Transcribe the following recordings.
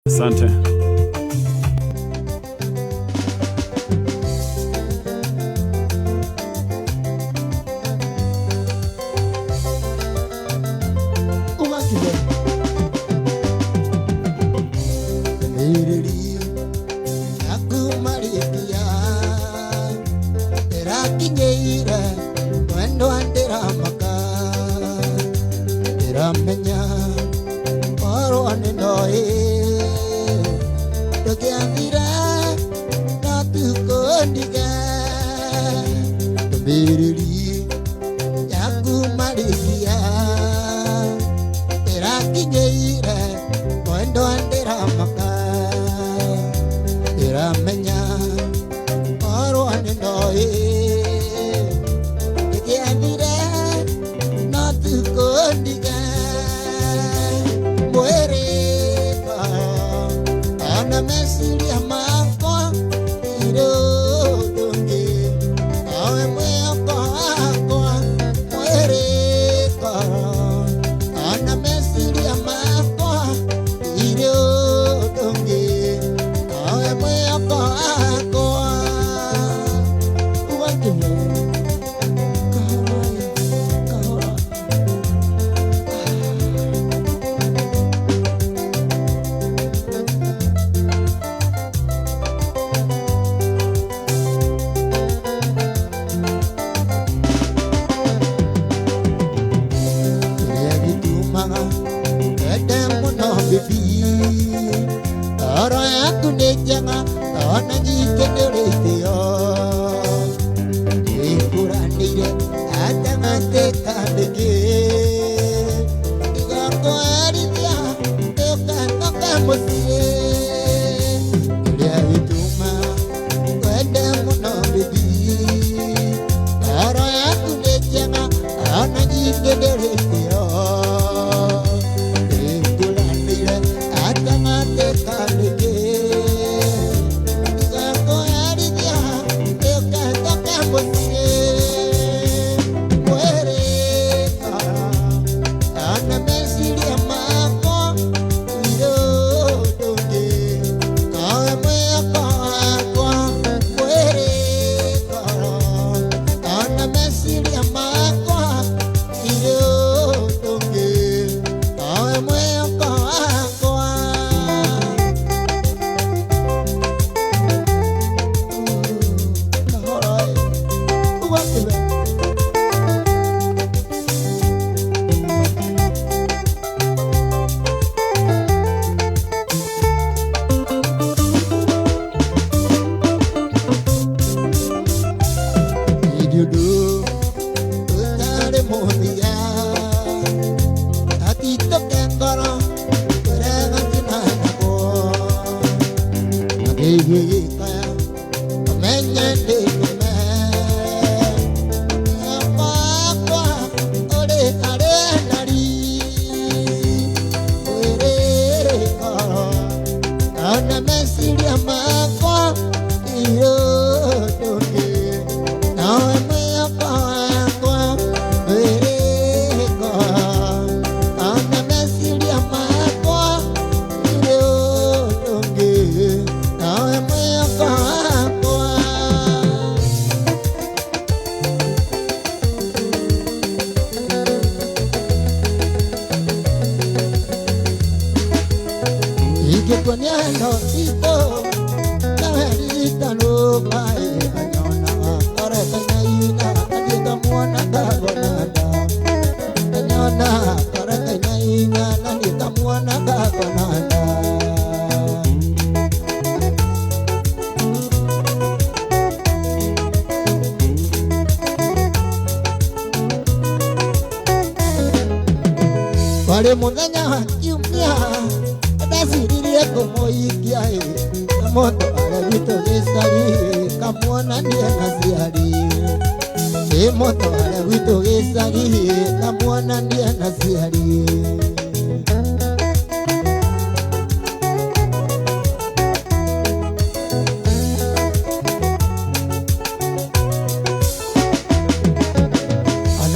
Asante.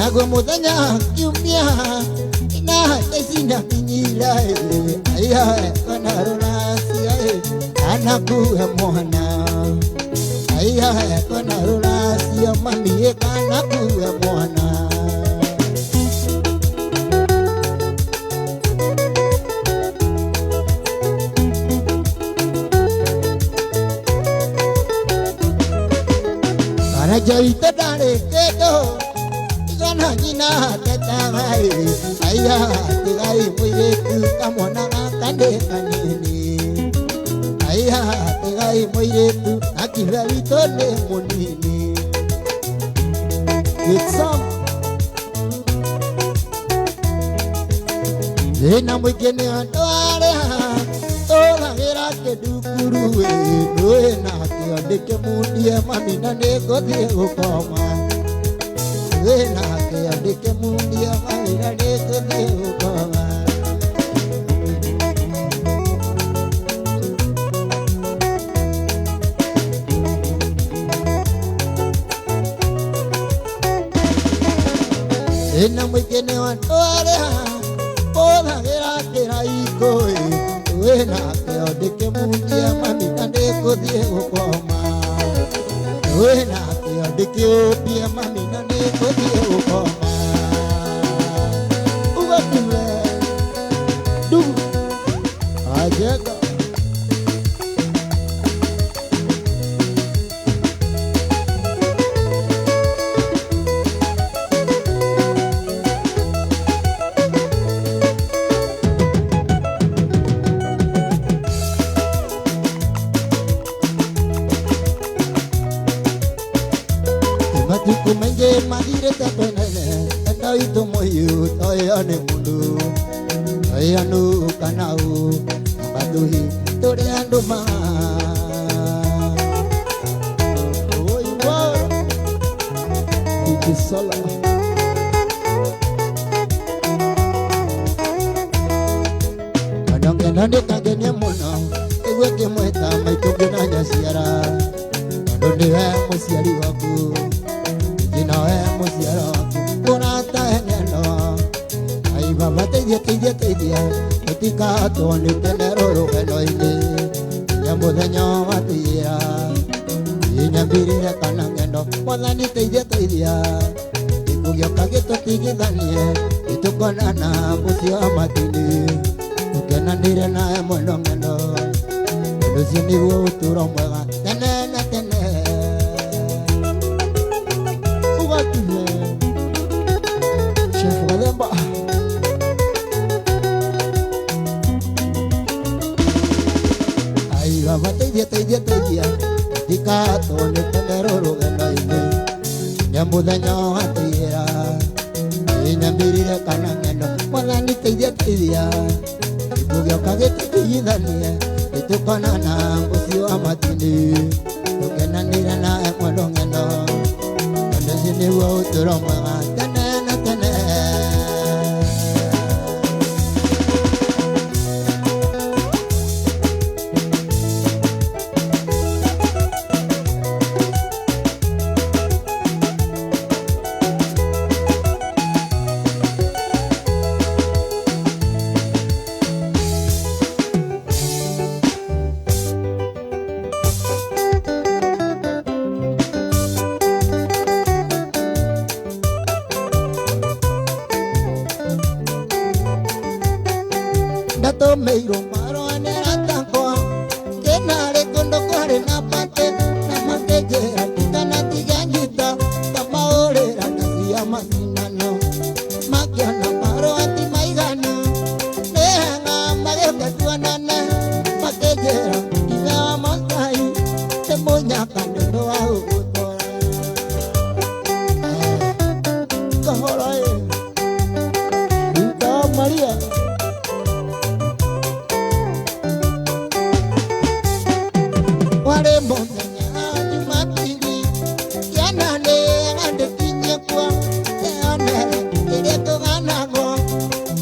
Nago mudanya kiumia ina tesina kinyila aya kanarona nakuhe mwana aiya kona ruracio mami nakuhe mwana Jaita dare kedo Gana nina tetagai Aya tigai muiretu Kamona kande kanini Aya tigai muiretu Nakibari tole munini It's some Zena mwikene antoare Tola gira ke dukuru Noe na ke ondeke mundie Mamina nego diego koma Noe na ke ondeke mundie Mamina nego diego koma Zena mwikene antoare Tola gira ke raikoe Wena ke ondeke mundia mamina nego diego koma Wena ke ondeke opia mamina nego diego koma Uwakile Dugu Ajega Matuku menge madire tapenele Enda itu moyu toyane mundu Toyanu kanau Batuhi toriandu ma Oi wow Iki sola Kadang kenande kagenya muna Ewe kemueta maitungena nyasiara Kadonde musiari waku Nawe musiara waku Kurata engeno Ai baba teidea Ketika tuone tenero rogeno ini Nyamudhenyo watira Inyambirire kanangeno Mwadhani teidea Ikugyoka gito tigithanie Itukonana musio amatini Tukenandire nae mwendo ngeno Ndusi niguo uturo mwega Tenene Chef Walemba Ai baba teidea Tika tone tenero rogeno ine Nyambudhenyo watira Inyambirire kanangeno Mwadhani teidea Ikugyoka gito tigithanie Itukonana musio amatini Tukenandire nae mwendo ngeno Ndusi niguo uturo mwega Dato meiro maro anera tankoa Kenare kondo kore na pate Na makejera tikana tigangita Kama orera nasiya masinano Makiana maro ati maigana Neanga mageka tuanana Makejera tigawa montai Temonya kandendo wa ugutora Kahorae Ika Maria Wale monsenya Jumapili Kianane ande kinye kwa Teone Kireto ganago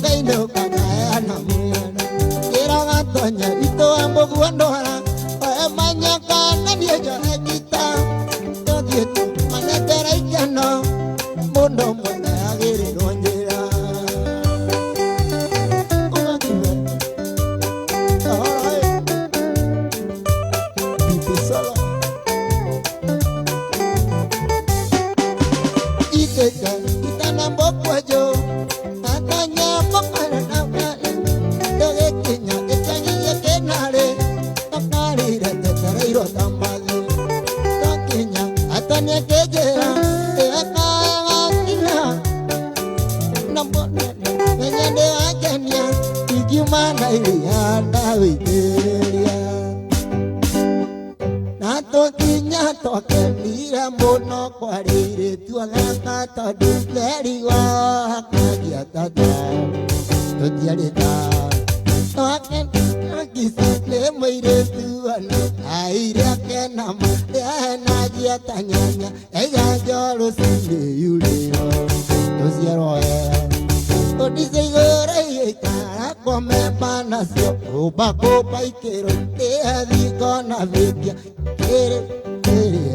Kaino kakaya na muyana Kira gatonya toke mira mono kwarire tuanga tadu leriwa kagia tata tutiarita toke kisle moire tuana aire kenam na gia tanyanya ega jolo sile yulero tosiero Odisegore kara come panasio Ubako paikero te adiko na vikia Kere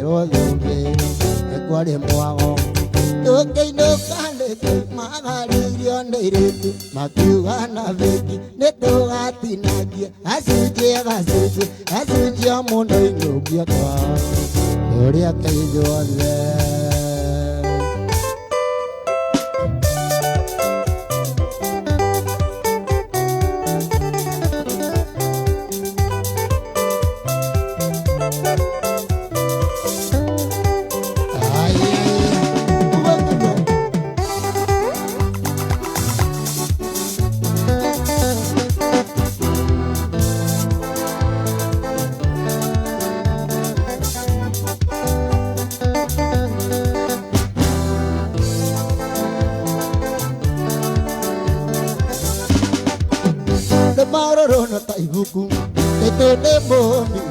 rodombe Ekware moago Toke no kande koi magaririo neiretu Makiuga na viki neto gati nagia Asuje gasuje Asuje mundo inugia kwa Yoria keijo le Marorona taibuku te demoni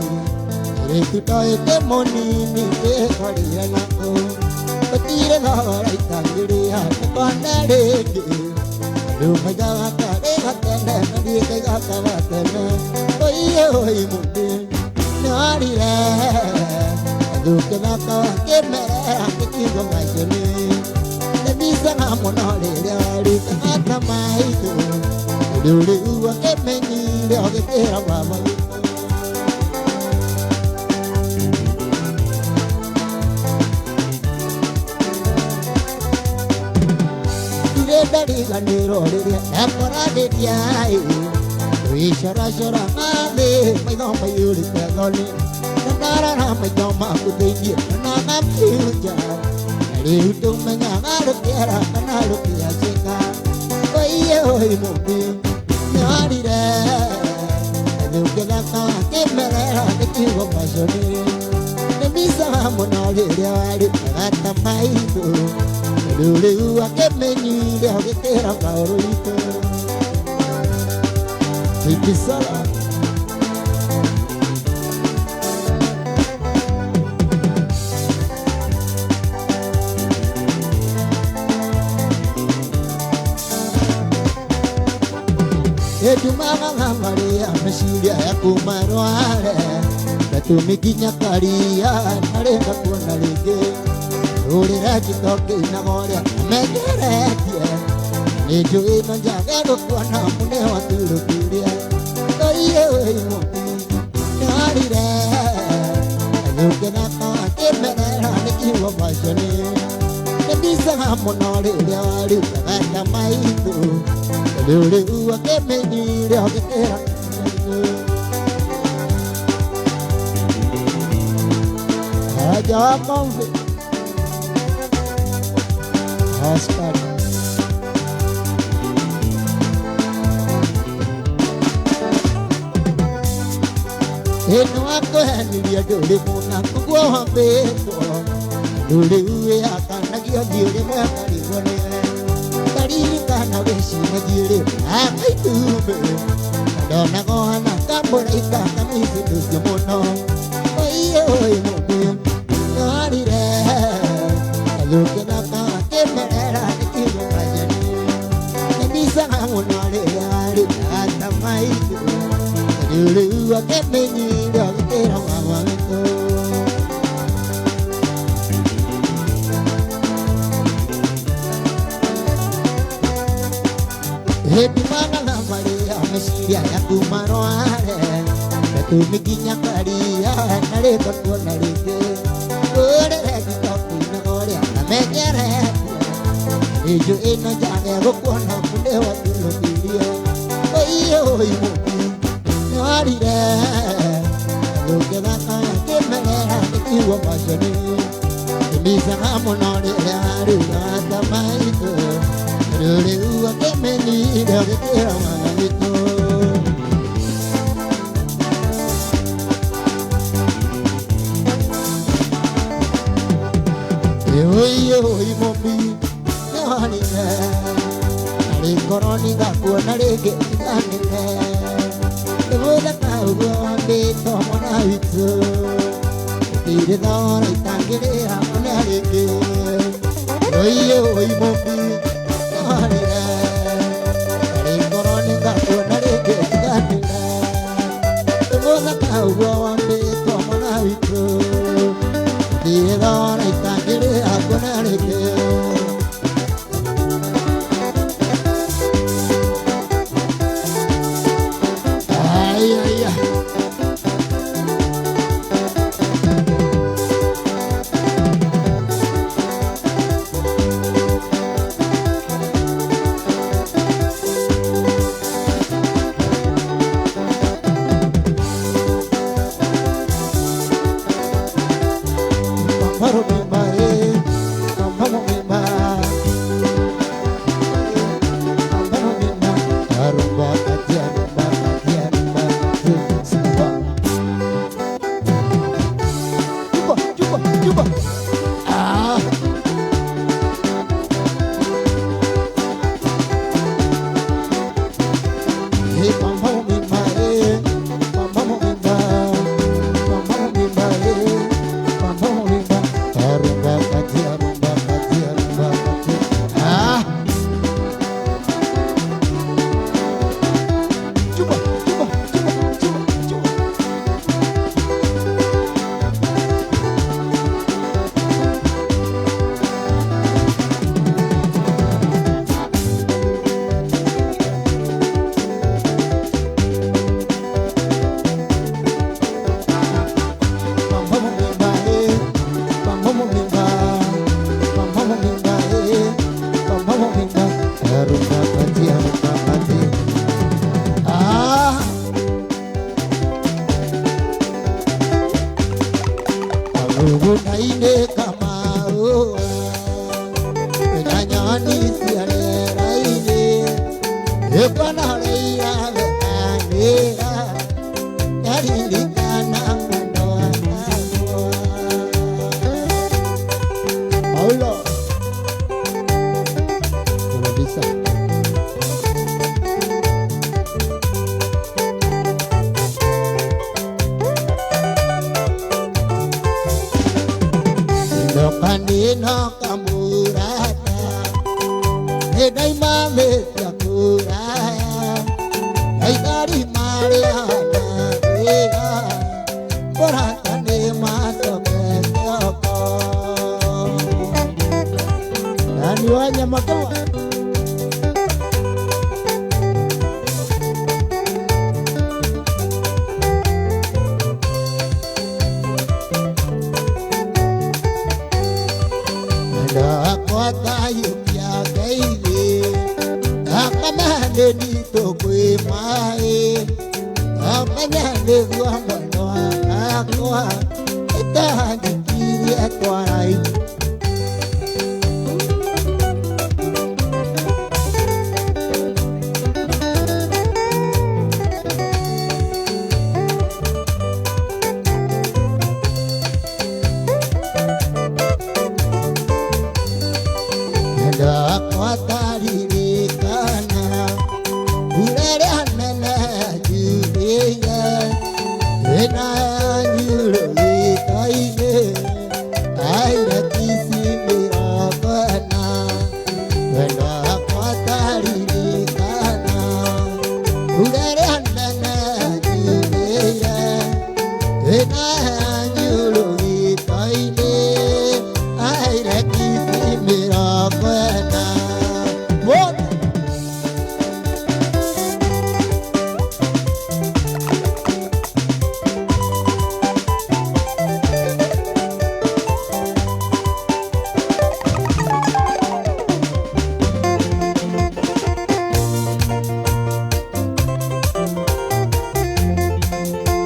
re te moni ni te kharia na ko patire na raita gire ha panare ke lu maga ka re hatta na ni ke ga ka wa te na oi mundi nari re du ke na ka ke me ke ki go mai ni te mi sa na mo na re ri ka ta mai tu Dulu ke menyi leo ke tera mama Dire dari ganero dire akora de diai Wi shara shara ade mai no mai uri te goli Nara na mai no ma ku te ni na na piuja Dari tu menga ngaru tera kana lu pia cheka Oi mo Narire, eu que na casa que merera que tivo pasoni, ne misa monole ali gata maido, lulu a que meni de que terá favorito, se pisala. Tumanga Maria Mesilia kumarware Tumikinya karia narenga kuona lege Urira jitoke na moria megeretie Nijo ino jagero kuona mune waturukiria Oye muti narire Aluke na kawa kemerera nikiwa bashani Nebisa hamonore liawari kaganda maitu Lulu ke meni leo ke tera Aja konve Hashtag Eno ako haniria dole muna kukua hambeto Lulu ya kanagio diole mea karibone Kana weshi magire akai tube Dona gohana kamborika kamisi dusyo mono Oye mobi Narire Aluke na kawa kemerera Nikiwa majani Nabisa ngamono aleyari Ata maitu Lulu wa kemenyi Dokitera mama mito Tumanga na Maria Mesilia ya kumarware Tumikinya karia naleka kuona leke Ore reki toki na gore na mekere Ijo ino jage kuona kunde wa tulokiria Oye muki narire Luke baka kemelera nikiwa pasoni Misa hamonore yari gata maitu Dole ua ke meni leo ke tera manito oi mombi nani ne ali koroni ga kuona rege nani ne vola kaugo ande tomona vitsu tire dona itangere amona rege oi mombi nani ne ali koroni ga kuona rege nani ne vola kaugo ande tomona vitsu tire dona itangere amona rege no kamurata e dai mame yakuraya ai dari maria na ea porata ne maso keko nani wanya makawa ni to kwe mai amanya le guamba no akwa eta dikiri atwarai nda kwa tari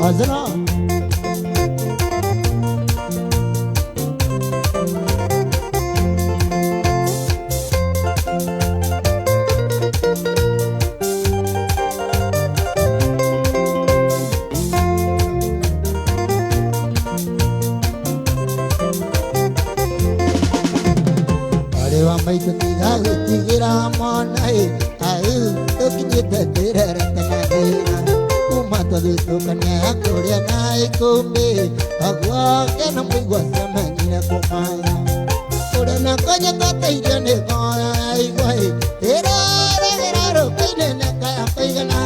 Azra mai tu tiga tigira monai ai tu kinita tera ratna dena umata du tu kanya korea nai kumbe agwa ke namai gwa samanya kumaya korea na kanya kata irane kai wai tera ragaro kaile na kaya kaigana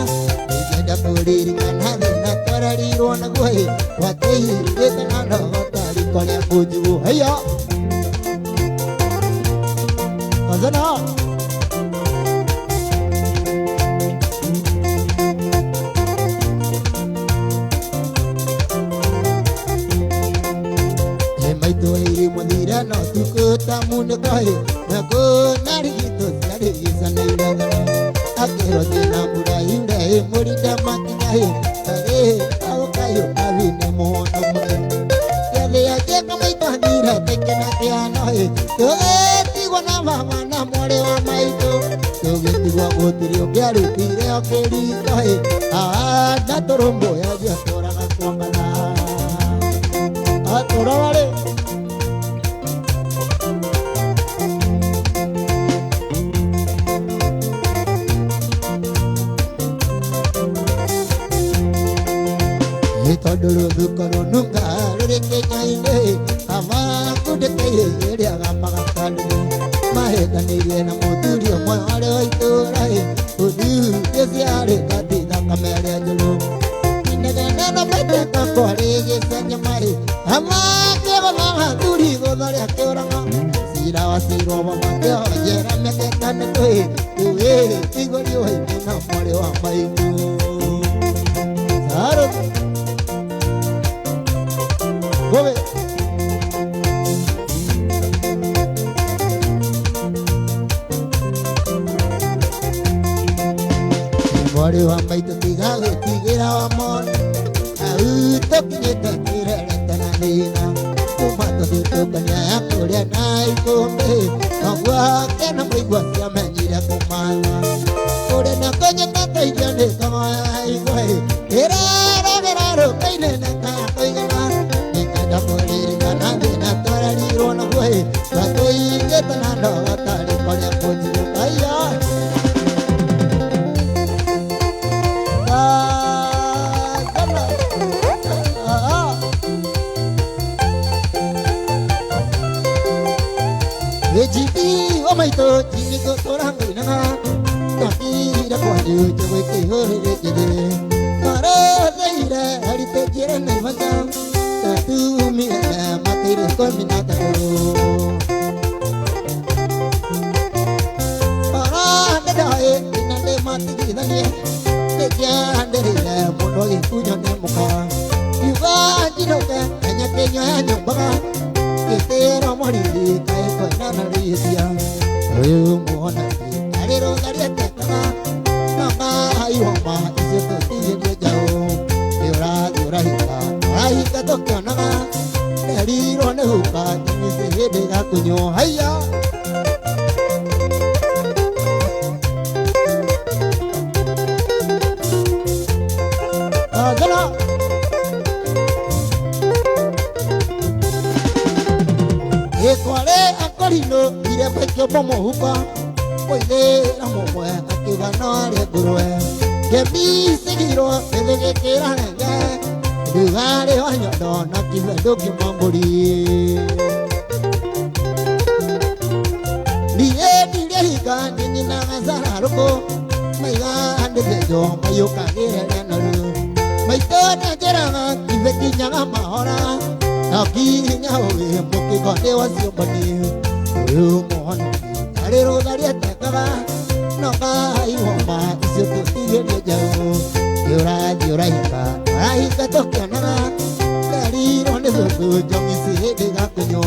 ida puri ngana na tarari rona goi watai etna no tari kone buju haya azana mai toi modira no tu ko tamun kai na ko nari to sari sanira akero de na burai dai morida makinai are au kayo avine mono yale ake kamai tanira tekena ke anoi to ti gona mama na more wa mai to ti gwa otrio kyaru tire akeri kai a na torombo ya ya tora ka kwambala a tora wale dulu dukaro nunga reke kainde ama kudete yeria gamaka kalu mahe tanire na moturio mo are itu rai udu yesiare kati na kamere julu inega na pete ka kore yesanya mai ama ke mama turi go dare ke oranga sira wasiro mama ke jera me ke tan toi tuwe tigori hoi na more wa mai tu saro Gobe Bore wa mai tu tiga tigira amor au to kineta tira tana lina kuma to tu kanya korea nai kumbe agwa ke na mai gwa ya menira kumala ore na kanya kata ijane kama ai goi era ra ro kaile na ka koigana da puri ngana dena tarari rona goi ka toi ke tana no tari kone puji kaya Ejiti o mai to chini ko torang ina taki da kwaju chwe ke hore de mara leira hari te jere nai masam tu mi matire kon minata para de dae inande mati gidane te jandere la mono i punya ne muka yuga jinoka anya ke nyanyo baga te ro mori kai ko na na ri sia ayo mona ari ro dari te kana na ma ayo ma ise to ti je jao yora yora ai ka to kana ari ro ne hu ka ni se de ga kunyo haya gala e kware akorino ire pe ko bomo huka oile la mo mo akiba no re gurwe ke mi sigiro de ke kera ya Dugare wanyo do na kiwe do ki mamburi Liye hika nini na ngazara roko Mai ga ande de do mayo ka gere na ru Mai to na jera nga kiwe ki nyanga mahora Na ki nya howe moki ko de wasi bani Yo mohon are ro dari te ka no ka ai ho ma ise to ti ye jao Yura hika ai ka to kana dari ronde so jongi si de ga kunyo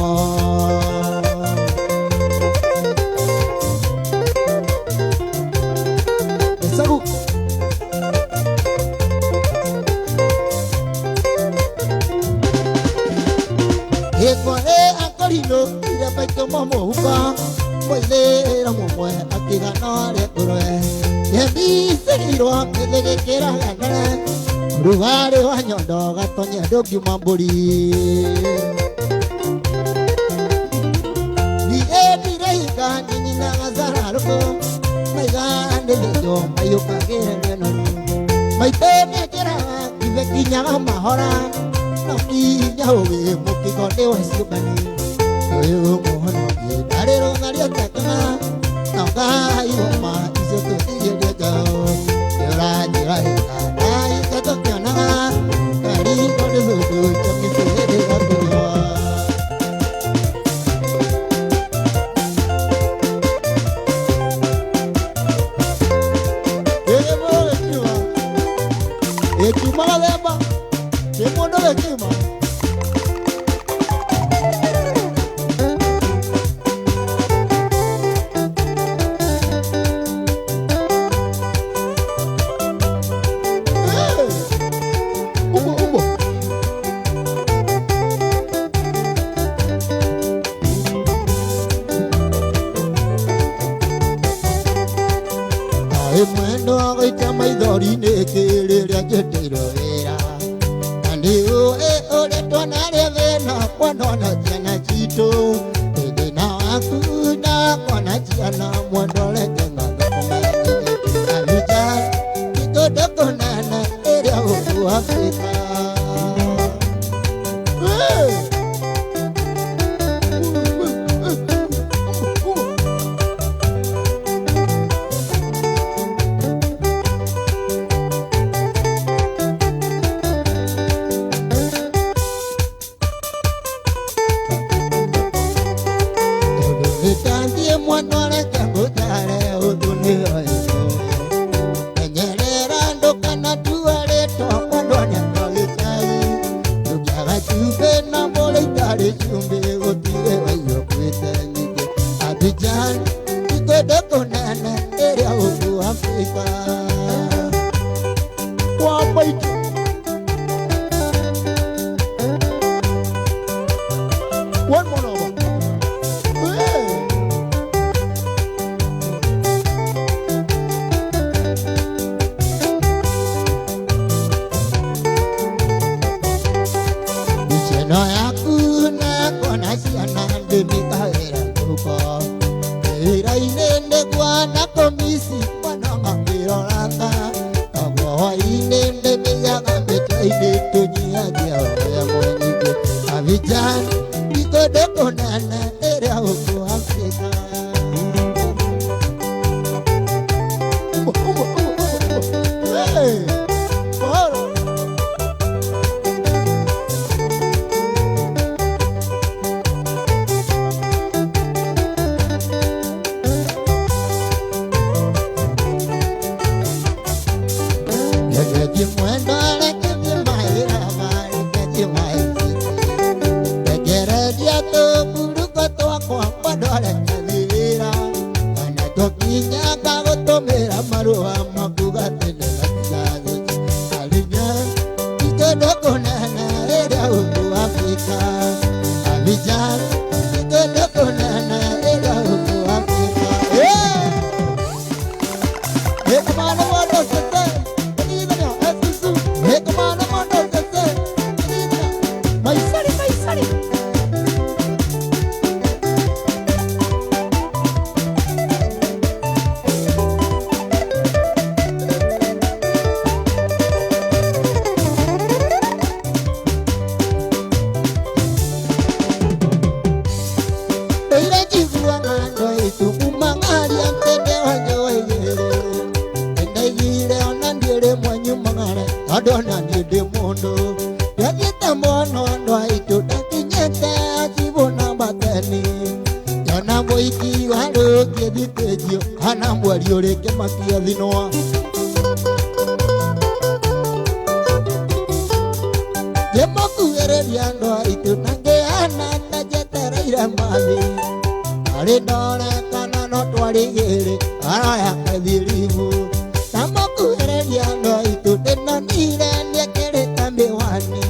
esagu e ko e akorino ira pa ko momo huka poile ra momo akiga no re kuro Yemi segiro de que quiera ganar Rugare baño do gatoña do ki mamburi Ni e ni reika Wakani nina ngazararko Maigande lejo mayuka gere no Maitene kera kive kinyanga mahora Naki nyahoge mukiko dewa siubani Oyo mohono ye darero ngaria takana Naka ioma isoto tiyede jao Yora jira ika dai kato kiana Kari kode soto choki sede katuwa Ekimala leba, kemono ekima. Ubo. Ai mwendo ai chama idori nekere rajetiro era. Andi o le tonare vena kwanona jana chito. Ede na akuna kwana jana mwandole kenga koma. Avija itodo konana era o Afrika. Tanti mwanole kangutare uduni oyo Enyerera ndoka na tuare toka ndonya nolitai Tukiaga chumbe na mole itare chumbe Gotire wayo kwete nige Abidjan Ikodo konana ere uku Afrika Wabaito One more over No yakuna kona siana ndemika era kuko Era inende kwana komisi kwana ngambiro langa Kawa inende meya kambecha ine tunyia dia ya mwenike Abidjan ikodo konana era uko Afrika Hey! Mwendo leke vimaira mare kati maisiti Tegere dia to buruko to akwa padole kadira Kana tokinya kago to mera marua makuga tene latizazo Alinya ikodo konana era uku Afrika Abidjan ikodo konana era uku Afrika Kumana wado sete Adona ni de mondo Yagita mono ndo ito Takinyete ajibona batani Yana boiki walo kiedi tejio Hana mwari oreke makia dhinoa Yemoku ereria ndo ito Nange ana tajetera irambadi Are dole kana no tuarigere Araya kadhirivu Tamoku ereria ndo ito Tena nire niekere tambewani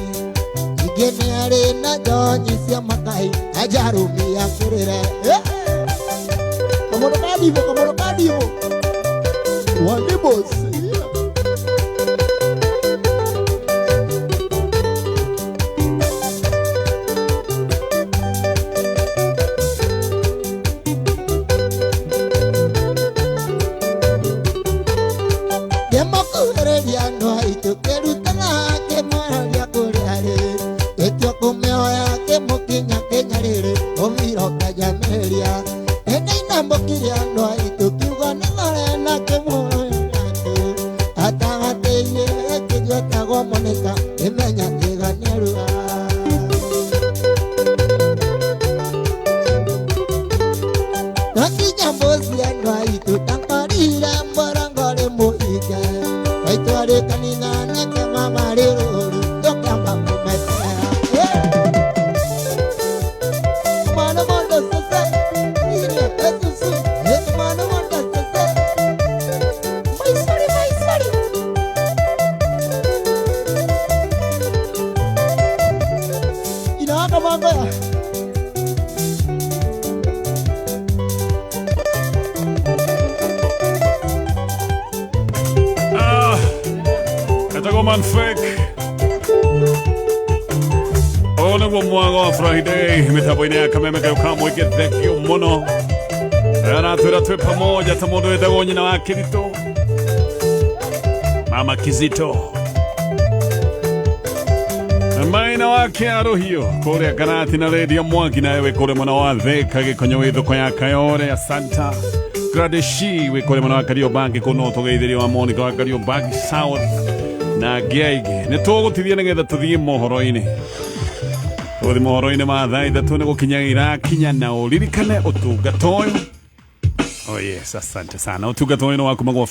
Igene arena jonyi siya makai Ajarumi ya kurire Kamono kadivo Walibosi nyarua Naki jambozi anwa itu tangparila mbarangale mohiga Aitware kanina neke mama riruru Tokamba kumete Mano mondo sese Ire esusu Yesu mano mondo sese Maisari Inaka manga ya Man fake Ona go mwago Friday mitaboine ya kameme kayo kamwe kithekio mono Ana tuwe pamoja tamodo edagonyi na wakirito Mama Kizito Maina wake arohio Kore akanati na redia mwagi na ewe kore mwana wa dheka Gikonyo wedo kwa ya kayore ya Santa Gradeshi we kore mwana wa kario banki Kono toge idiri wa Monica wa kario banki South Na giaige ne togo tidie ngetha tuthie mohoro-ini tuthi mohoro-ini ma thaa ithatu ni gukinyagira kinya na uririkane utungata uyu oh yes asante sana utungata uyu ni waku magwo